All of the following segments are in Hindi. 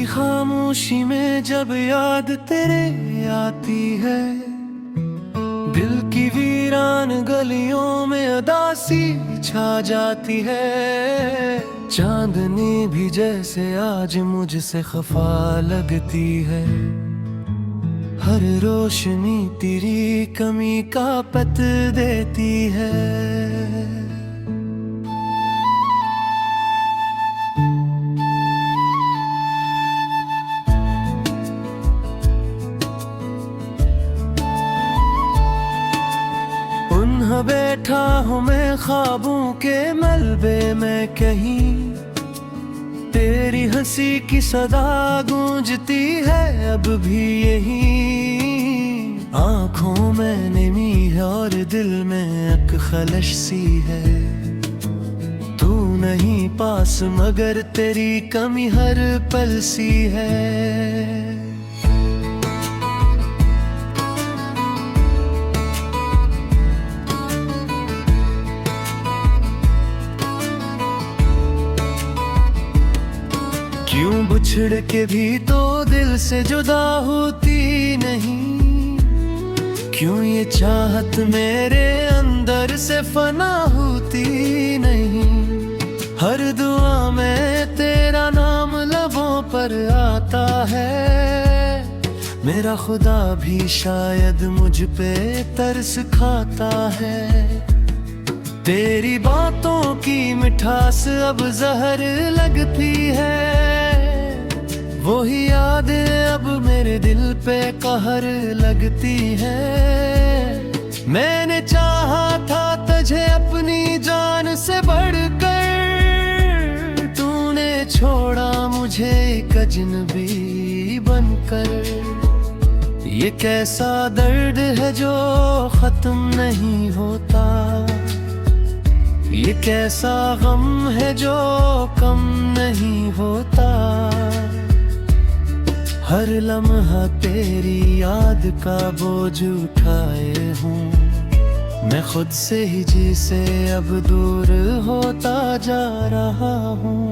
खामोशी में जब याद तेरे आती है, दिल की वीरान गलियों में उदासी छा जाती है। चांदनी भी जैसे आज मुझसे खफा लगती है, हर रोशनी तेरी कमी का पत देती है। बैठा हूँ मैं ख्वाबों के मलबे में कहीं, तेरी हंसी की सदा गूंजती है अब भी यहीं। आंखों में नमी है और दिल में एक खलश सी है, तू नहीं पास मगर तेरी कमी हर पल सी है। क्यों बिछड़ के भी तो दिल से जुदा होती नहीं, क्यों ये चाहत मेरे अंदर से फना होती नहीं। हर दुआ में तेरा नाम लबों पर आता है, मेरा खुदा भी शायद मुझ पे तरस खाता है। तेरी बातों की मिठास अब जहर लगती है, वही यादें अब मेरे दिल पे कहर लगती है। मैंने चाहा था तुझे अपनी जान से बढ़कर, तूने छोड़ा मुझे एक अजनबी बनकर। ये कैसा दर्द है जो खत्म नहीं होता, ये कैसा गम है जो कम नहीं होता। हर लम्हा तेरी याद का बोझ उठाए हूँ, मैं खुद से ही जिसे अब दूर होता जा रहा हूँ।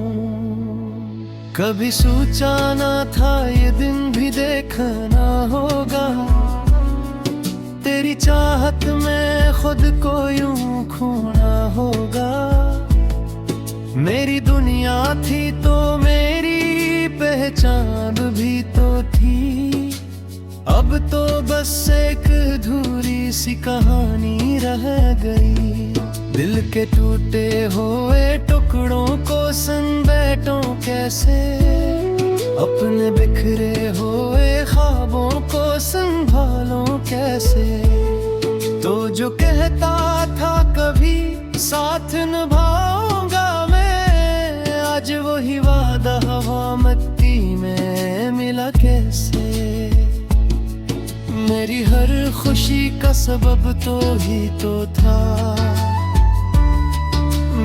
कभी सोचा ना था ये दिन भी देखना होगा, तेरी चाहत में खुद को यूं खोना होगा। मेरी दुनिया थी तो मेरी पहचान भी तो थी, अब तो बस एक अधूरी सी कहानी रह गई। दिल के टूटे हुए टुकड़ों को संग बैठूं कैसे, अपने बिखरे हुए ख्वाबों को संभालूं कैसे। तो जो कहता था कभी साथ निभाऊंगा मैं, आज वही वादा हवा मट्टी में मिला कैसे। मेरी हर खुशी का सबब तो ही तो था,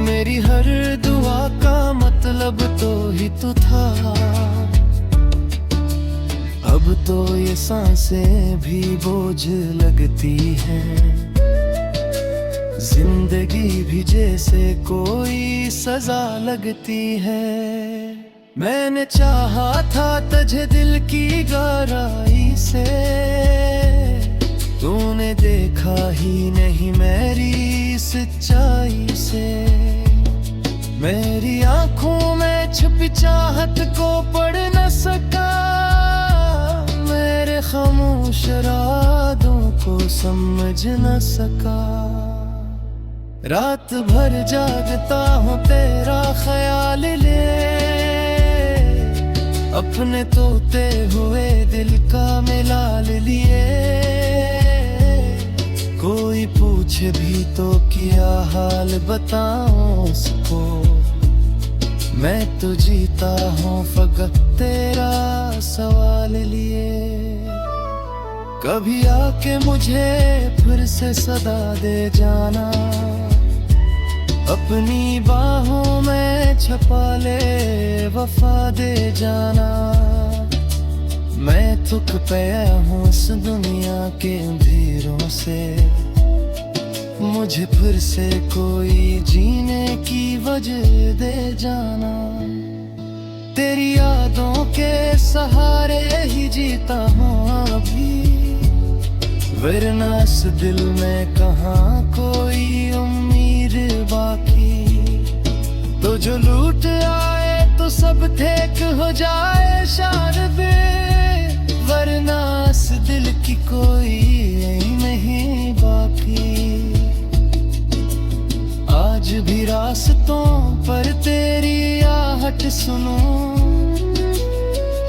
मेरी हर दुआ का मतलब तो ही तो था। अब तो ये सांसें भी बोझ लगती हैं, जिंदगी भी जैसे कोई सजा लगती है। मैंने चाहा था तुझे दिल की गहराई से, तूने देखा ही नहीं मेरी सच्चाई से। मेरी आंखों में छुपी चाहत को पढ़ न सका, मेरे खामोश इरादों को समझ न सका। रात भर जागता हूँ तेरा ख्याल ले, अपने तोते हुए दिल का मिलाल लिए। कोई पूछे भी तो क्या हाल बताऊं उसको, मैं तो जीता हूँ फकत तेरा सवाल लिए। कभी आके मुझे फिर से सदा दे जाना, अपनी बाहों में छुपा ले वफा दे जाना। मैं थक पाया हूँ इस दुनिया के अंधेरों से, मुझे फिर से कोई जीने की वजह दे जाना। तेरी यादों के सहारे ही जीता हूँ अभी, वरना इस दिल में कहाँ कोई उम्मीद बाकी। तो जो लूट आए तो सब ठेक हो जाए शान बे, वरना इस दिल की कोई नहीं बाकी। आज भी रास्तों पर तेरी आहट सुनूं,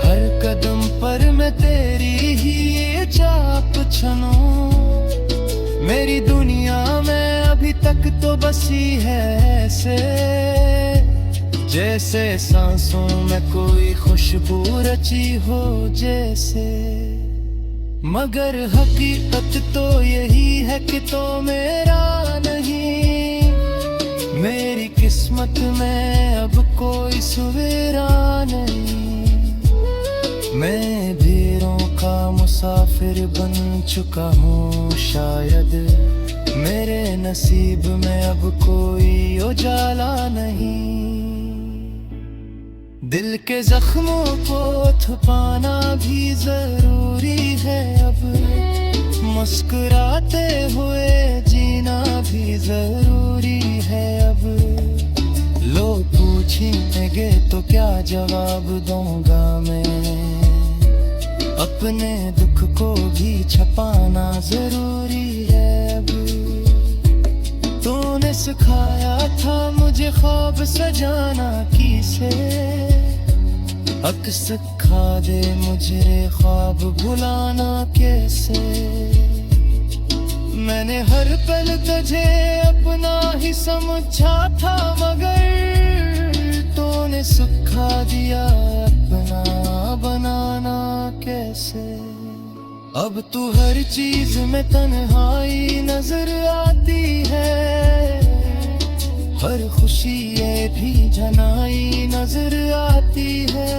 हर कदम पर मैं तेरी ही चाप छनूं। मेरी दुनिया में अभी तक तो बसी है ऐसे, जैसे सांसों में कोई खुशबू रची हो जैसे। मगर हकीकत तो यही है कि तो मेरा नहीं, मेरी किस्मत में अब कोई सवेरा नहीं। मैं भीड़ों का मुसाफिर बन चुका हूँ शायद, मेरे नसीब में अब कोई उजाला नहीं। दिल के जख्मों को छुपाना भी जरूरी है अब, मुस्कुराते हुए जीना भी जरूरी है अब। लोग पूछेंगे तो क्या जवाब दूंगा मैं, अपने दुख को भी छपाना जरूरी है अब। तूने सिखाया था मुझे ख्वाब सजाना किसे, अक्स सिखा दे मुझे ख्वाब भुलाना कैसे। मैंने हर पल तुझे अपना ही समझा था, मगर तूने सिखा दिया अपना बनाना कैसे। अब तू हर चीज में तन्हाई नजर आती है, हर खुशी ये भी जनाई नजर आती है।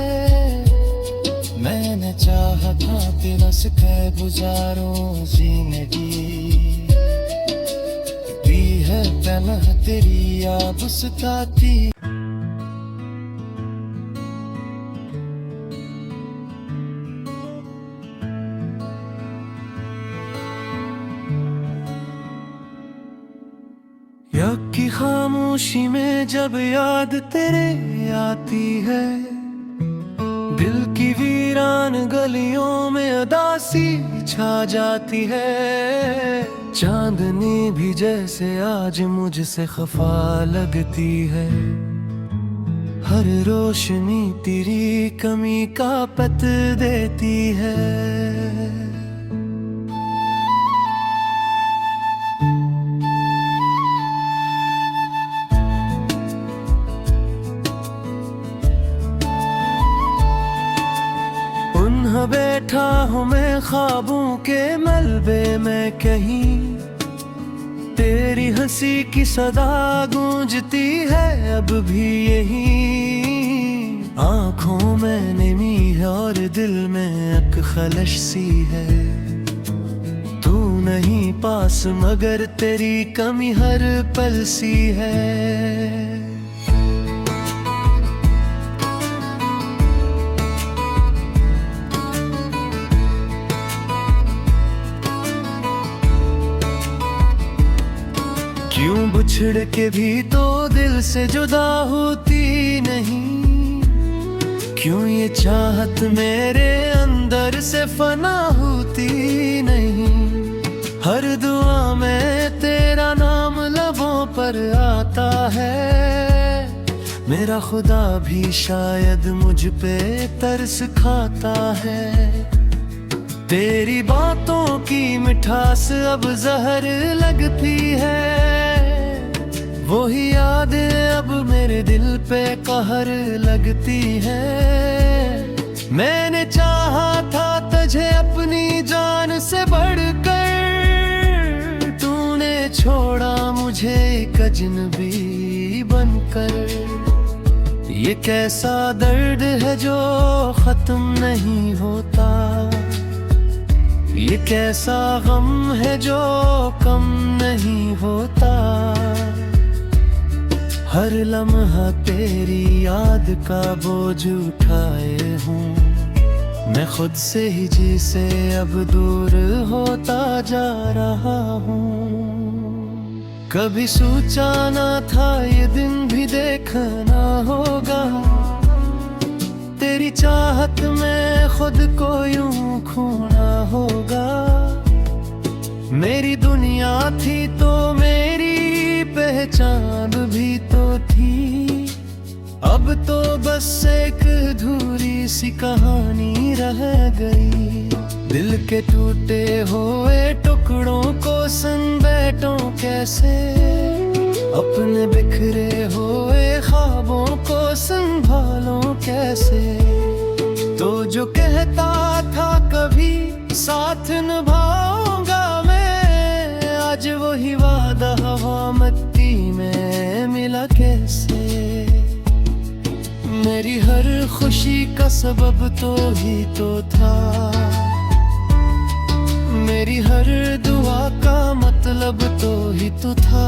मैंने चाहा था तेरा सिखे गुजारूं जिंदगी, भी है पहला तेरी याद सताती। की खामोशी में जब याद तेरे आती है, दिल की वीरान गलियों में उदासी छा जाती है। चांदनी भी जैसे आज मुझसे खफा लगती है, हर रोशनी तेरी कमी का पत देती है। बैठा हूँ मैं ख्वाबों के मलबे में कहीं, तेरी हंसी की सदा गूंजती है अब भी यहीं। आँखों में नमी है और दिल में अक खलश सी है, तू नहीं पास मगर तेरी कमी हर पल सी है। क्यों बिछड़ के भी तो दिल से जुदा होती नहीं, क्यों ये चाहत मेरे अंदर से फना होती नहीं। हर दुआ में तेरा नाम लबों पर आता है, मेरा खुदा भी शायद मुझ पे तरस खाता है। तेरी बातों की मिठास अब जहर लगती है, वही यादें अब मेरे दिल पे कहर लगती है। मैंने चाहा था तुझे अपनी जान से बढ़कर, तूने छोड़ा मुझे एक अजनबी बनकर। ये कैसा दर्द है जो खत्म नहीं होता, ये कैसा गम है जो कम नहीं होता। हर लम्हा तेरी याद का बोझ उठाए हूँ। मैं खुद से ही जिसे अब दूर होता जा रहा हूँ। कभी सोचा ना था ये दिन भी देखना होगा, तेरी चाहत में खुद को यूं खोना होगा। मेरी दुनिया थी तो मेरी पहचान भी तो थी, अब तो बस एक अधूरी सी कहानी रह गई। दिल के टूटे हुए टुकड़ों को सन बैठूं कैसे, अपने बिखरे हुए ख्वाबों को संभालूं कैसे। तो जो कहता था कभी साथ निभाऊंगा मैं, आज वही वादा हवा मट्टी में मिला कैसे। मेरी हर खुशी का सबब तो ही तो था, मेरी हर दुआ का मतलब तो ही तो था।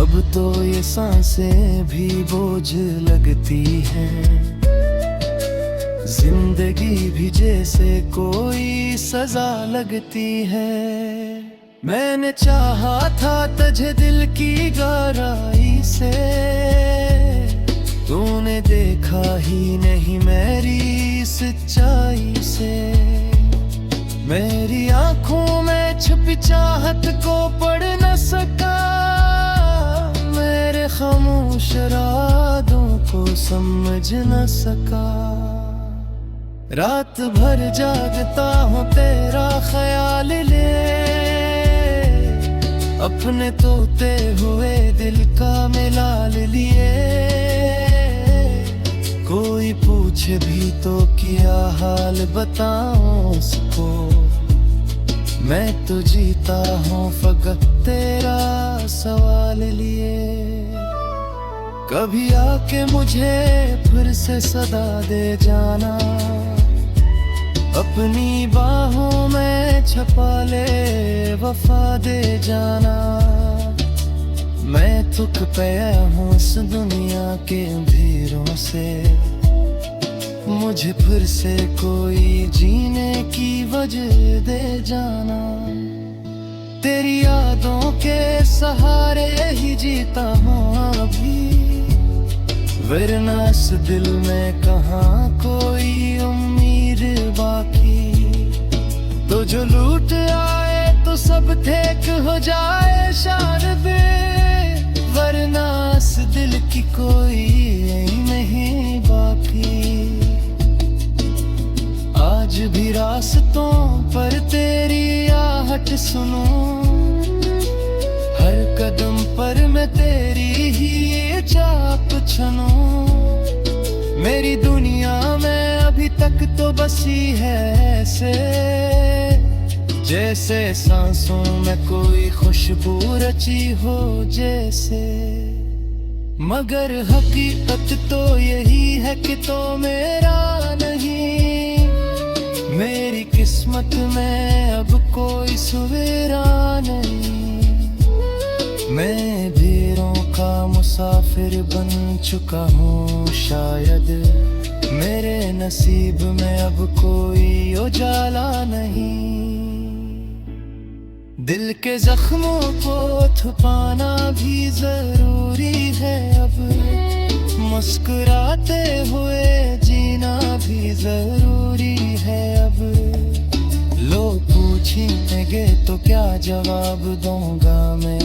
अब तो ये सांसें भी बोझ लगती हैं, जिंदगी भी जैसे कोई सजा लगती है। मैंने चाहा था तुझे दिल की गहराई से, तूने देखा ही नहीं मेरी सच्चाई से। मेरी आंखों में छुपी चाहत को पढ़ न सका, मेरे खामोश इरादों को समझ न सका। रात भर जागता हूँ तेरा ख्याल ले, अपने तोते हुए दिल का मिलाल लिए। कोई पूछे भी तो क्या हाल बताऊं उसको, मैं तो जीता हूँ फकत तेरा सवाल लिए। कभी आके मुझे फिर से सदा दे जाना, अपनी बाहों में छपा ले वफा दे जाना। मैं थक पाया हूँ इस दुनिया के अंधेरों से, मुझे फिर से कोई जीने की वजह दे जाना। तेरी यादों के सहारे ही जीता हूँ अभी, वरना इस दिल में कहाँ कोई उम्मीद बाकी। तो जो लूट आए तो सब ठेक हो जाए शान पे, वरना इस दिल की कोई नहीं बाकी। आज भी रास्तों पर तेरी आहट सुनूं, हर कदम पर मैं तेरी ही चाप छनूं। मेरी दुनिया में अभी तक तो बसी है ऐसे, जैसे सांसों में कोई खुशबू रची हो जैसे। मगर हकीकत तो यही है कि तो मेरा नहीं, मेरी किस्मत में अब कोई सवेरा नहीं। मैं बेरों का मुसाफिर बन चुका हूँ शायद, मेरे नसीब में अब कोई उजाला नहीं। दिल के जख्मों को छुपाना भी जरूरी है अब, मुस्कुराते हुए जीना भी जरूरी है अब। लोग पूछेंगे तो क्या जवाब दूंगा मैं,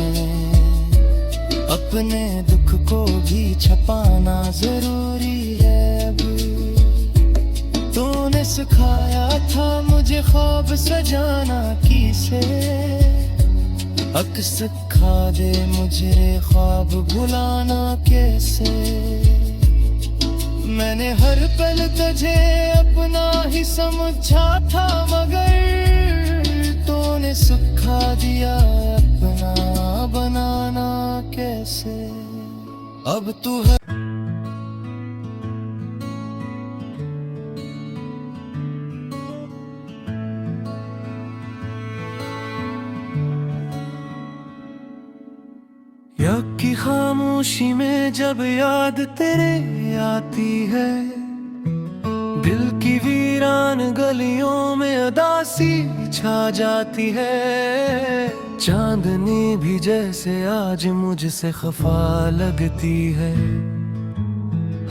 अपने दुख को भी छपाना जरूरी है अब। तूने सिखाया था मुझे ख्वाब सजाना किसे, अक सिखा दे मुझे ख्वाब भुलाना कैसे। मैंने हर पल तुझे अपना ही समझा था, मगर तूने सिखा दिया अपना बनाना कैसे। अब तू है रात की खामोशी में जब याद तेरे आती है, दिल की वीरान गलियों में उदासी छा जाती है। चांदनी भी जैसे आज मुझसे खफा लगती है,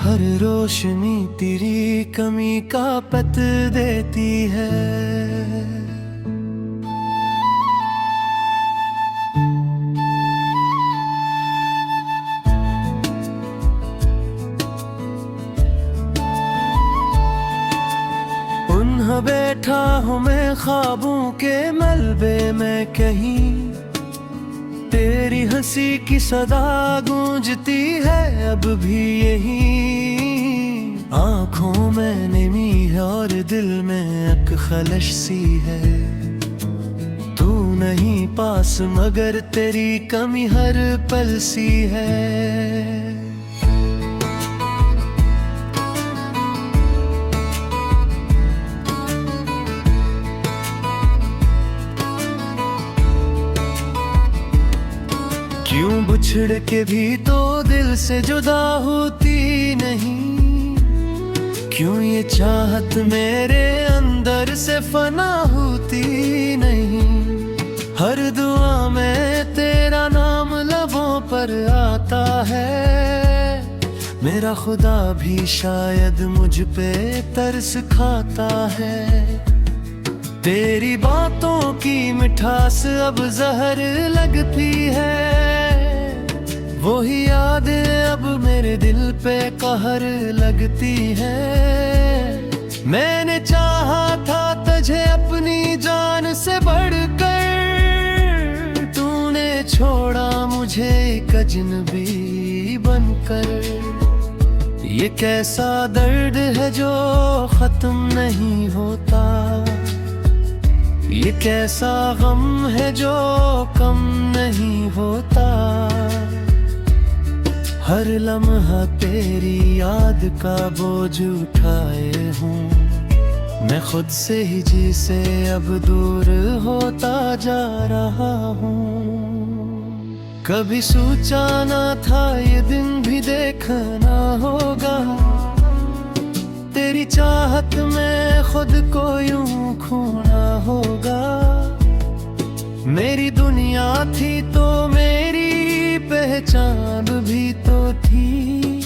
हर रोशनी तेरी कमी का पत देती है। बैठा हूँ मैं ख्वाबों के मलबे में कहीं, तेरी हंसी की सदा गूंजती है अब भी यहीं। आंखों में नमी है और दिल में एक खलश सी है, तू नहीं पास मगर तेरी कमी हर पल सी है। क्यों बिछड़ के भी तो दिल से जुदा होती नहीं, क्यों ये चाहत मेरे अंदर से फना होती नहीं। हर दुआ में तेरा नाम लबों पर आता है, मेरा खुदा भी शायद मुझ पे तरस खाता है। तेरी बातों की मिठास अब जहर लगती है, वही यादें अब मेरे दिल पे कहर लगती है। मैंने चाहा था तुझे अपनी जान से बढ़कर, तूने छोड़ा मुझे एक अजनबी बनकर। ये कैसा दर्द है जो खत्म नहीं होता, ये कैसा गम है जो कम नहीं होता। हर लम्हा तेरी याद का बोझ उठाए हूँ, मैं खुद से ही जिसे अब दूर होता जा रहा हूँ। कभी सोचा ना था ये दिन भी देखना होगा, तेरी चाहत में खुद को यूं खोना होगा। मेरी दुनिया थी तो मेरी पहचान भी तो थी,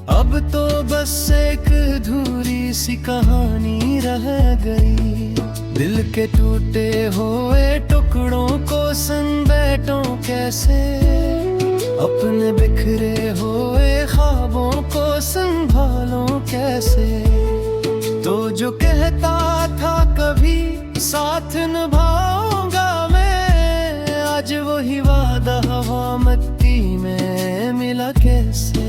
अब तो बस एक अधूरी सी कहानी रह गई। दिल के टूटे हुए टुकड़ों को संबैठूं कैसे, अपने बिखरे हुए ख्वाबों को संभालूं कैसे। तो जो कहता था कभी साथ निभाऊंगा मैं, आज वही वादा हवा मिट्टी में मिला कैसे।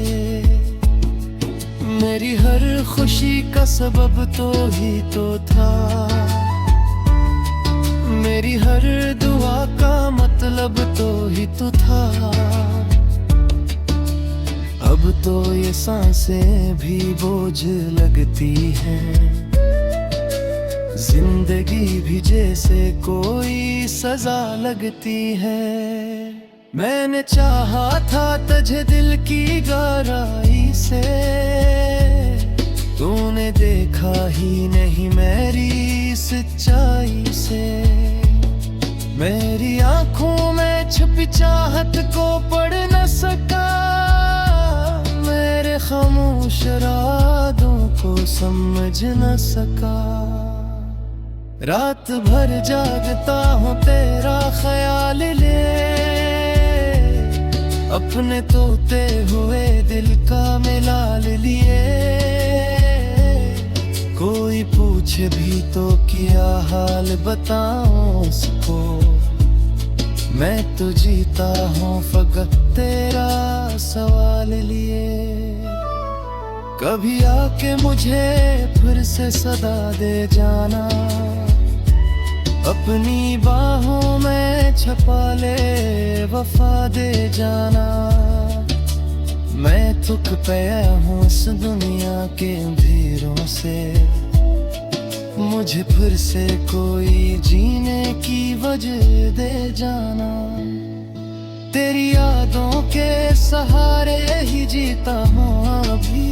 मेरी हर खुशी का सबब तो ही तो था, मेरी हर दुआ का मतलब तो ही तो था। अब तो ये सांसें भी बोझ लगती हैं, जिंदगी भी जैसे कोई सजा लगती है। मैंने चाहा था तुझे दिल की गहराई से, तूने देखा ही नहीं मेरी सच्चाई से। मेरी आंखों में छुपी चाहत को पढ़ न सका, मेरे खामोश इरादों को समझ न सका। रात भर जागता हूँ तेरा ख्याल ले, अपने तोते हुए दिल का मिलाल लिए। कोई पूछे भी तो क्या हाल बताऊं उसको, मैं तो जीता हूँ फकत तेरा सवाल लिए। कभी आके मुझे फिर से सदा दे जाना, अपनी बाहों में छुपा ले वफा दे जाना। मैं थक पाया हूँ इस दुनिया के अंधेरों से, मुझे फिर से कोई जीने की वजह दे जाना। तेरी यादों के सहारे ही जीता हूँ अभी,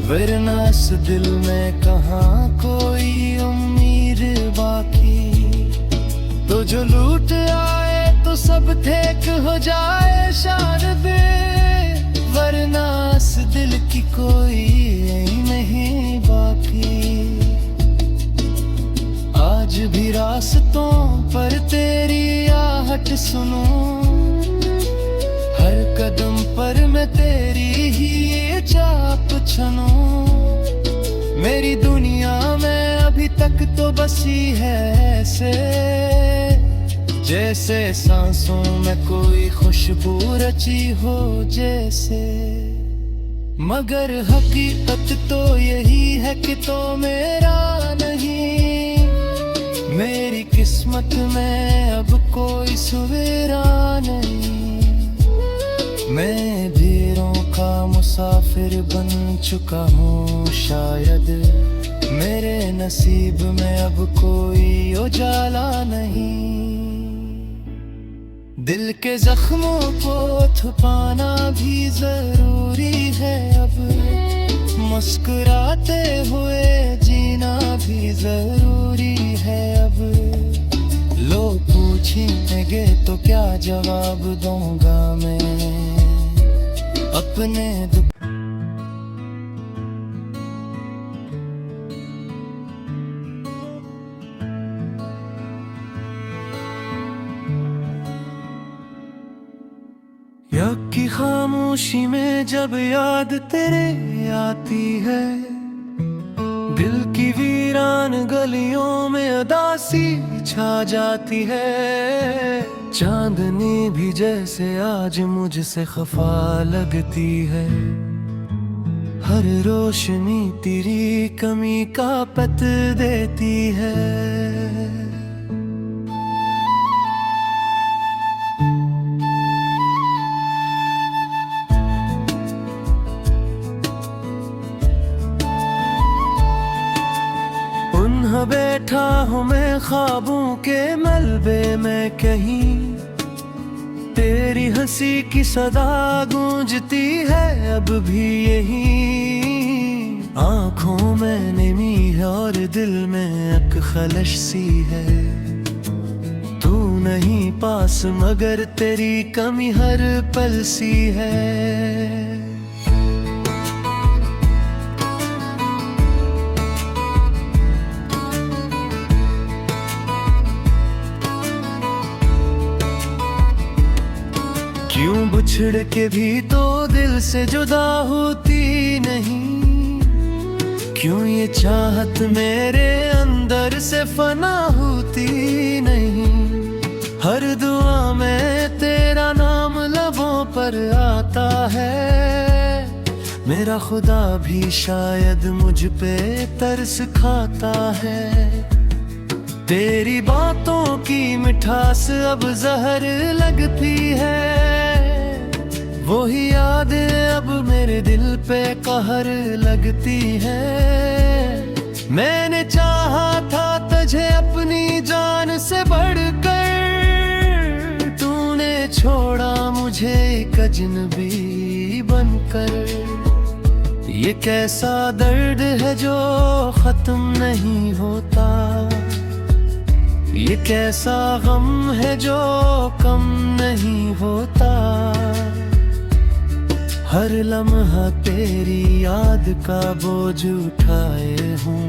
वरना इस दिल में कहाँ कोई उम्मीद बाकी। तो जो लूट आए तो सब ठेक हो जाए शायद, वरना इस दिल की कोई नहीं बाकी। आज भी रास्तों पर तेरी आहट सुनूं, हर कदम पर मैं तेरी ही चाप छनूं। मेरी दुनिया में अभी तक तो बसी है ऐसे, जैसे सांसों में कोई खुशबू रची हो जैसे। मगर हकीकत तो यही है कि तो मेरा नहीं, मेरी किस्मत में अब कोई सवेरा नहीं। मैं भीड़ों का मुसाफिर बन चुका हूँ शायद, मेरे नसीब में अब कोई उजाला नहीं। दिल के जख्मों को छुपाना भी जरूरी है अब, मुस्कुराते हुए जीना भी जरूरी है अब। लोग पूछेंगे तो क्या जवाब दूंगा मैं अपने दुख। की खामोशी में जब याद तेरे आती है, दिल की वीरान गलियों में उदासी छा जाती है। चांदनी भी जैसे आज मुझसे खफा लगती है, हर रोशनी तेरी कमी का पत देती है। बैठा हूँ मैं ख्वाबों के मलबे में कहीं, तेरी हंसी की सदा गूंजती है अब भी यही। आंखों में नमी है और दिल में एक खलश सी है, तू नहीं पास मगर तेरी कमी हर पल सी है। क्यों बिछड़ के भी तो दिल से जुदा होती नहीं, क्यों ये चाहत मेरे अंदर से फना होती नहीं। हर दुआ में तेरा नाम लबों पर आता है, मेरा खुदा भी शायद मुझ पे तरस खाता है। तेरी बातों की मिठास अब जहर लगती है, वही यादें अब मेरे दिल पे कहर लगती है। मैंने चाहा था तुझे अपनी जान से बढ़कर, तूने छोड़ा मुझे एक अजनबी बनकर। ये कैसा दर्द है जो खत्म नहीं होता, ये कैसा गम है जो कम नहीं होता। हर लम्हा तेरी याद का बोझ उठाए हूँ,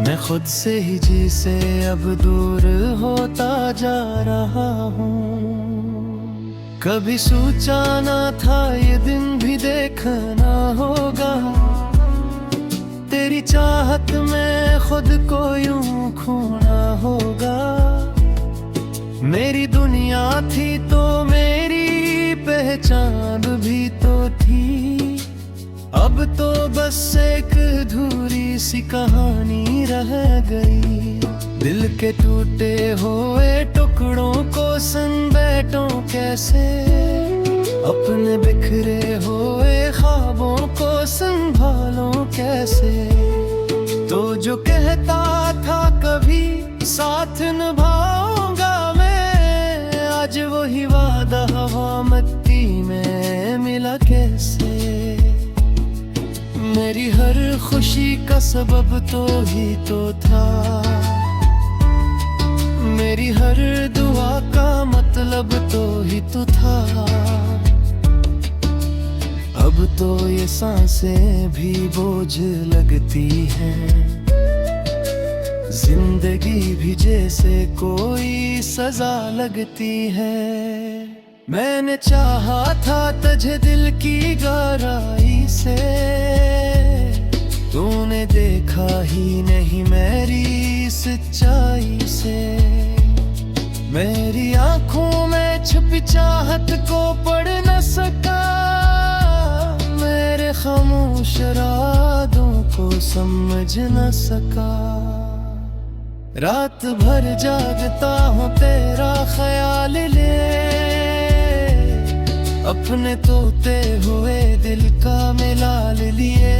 मैं खुद से ही जिसे अब दूर होता जा रहा हूँ। कभी सोचा ना था ये दिन भी देखना होगा, तेरी चाहत में खुद को यूं खोना होगा। मेरी दुनिया थी तो मेरी पहचान भी तो थी, अब तो बस एक अधूरी सी कहानी रह गई। दिल के टूटे हुए टुकड़ों को सन बैठूं कैसे, अपने बिखरे हुए ख्वाबों को संभालूं कैसे। तो जो कहता था कभी साथ निभाऊंगा मैं, आज वही वादा हवा मट्टी में मिला कैसे। मेरी हर खुशी का सबब तो ही तो था, मेरी हर दुआ का मतलब तो ही तो था। अब तो ये सांसें भी बोझ लगती हैं, जिंदगी भी जैसे कोई सजा लगती है। मैंने चाहा था तुझे दिल की गहराई से, तूने देखा ही नहीं मेरी सच्चाई से। मेरी आंखों में छुपी चाहत को पढ़ न सका, मेरे खामोश इरादों को समझ न सका। रात भर जागता हूँ तेरा ख्याल ले, अपने तोते हुए दिल का मिलाल लिए।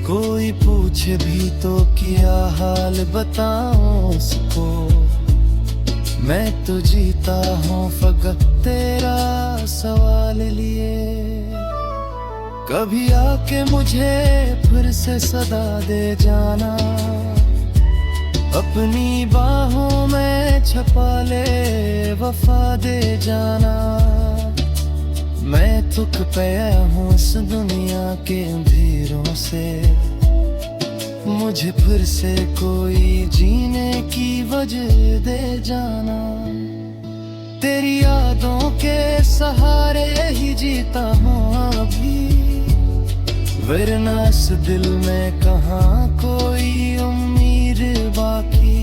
कोई पूछे भी तो क्या हाल बताऊं उसको, मैं तो जीता हूँ फकत तेरा सवाल लिए। कभी आके मुझे फिर से सदा दे जाना, अपनी बाहों में छपा ले वफा दे जाना। मैं थक पाया हूँ इस दुनिया के अंधेरों से, मुझे फिर से कोई जीने की वजह दे जाना। तेरी यादों के सहारे ही जीता हूँ अभी, वरना इस दिल में कहाँ कोई उम्मीद बाकी।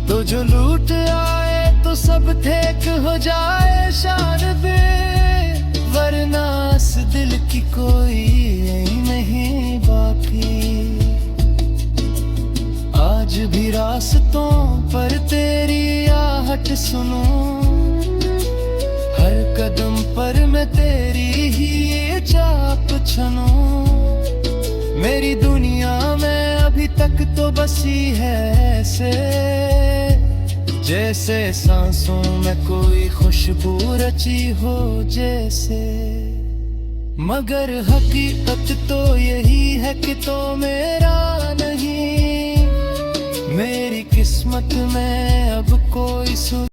तो जो लूट आए तो सब ठेक हो जाए शान पे, वरना इस दिल की कोई नहीं बाकी। आज भी रास्तों पर तेरी आहट सुनूं, हर कदम पर मैं तेरी ही चाप छनूं। मेरी दुनिया में अभी तक तो बसी है ऐसे, जैसे सांसों में कोई खुशबू रची हो जैसे। मगर हकीकत तो यही है कि तो मेरा नहीं, मेरी किस्मत में अब कोई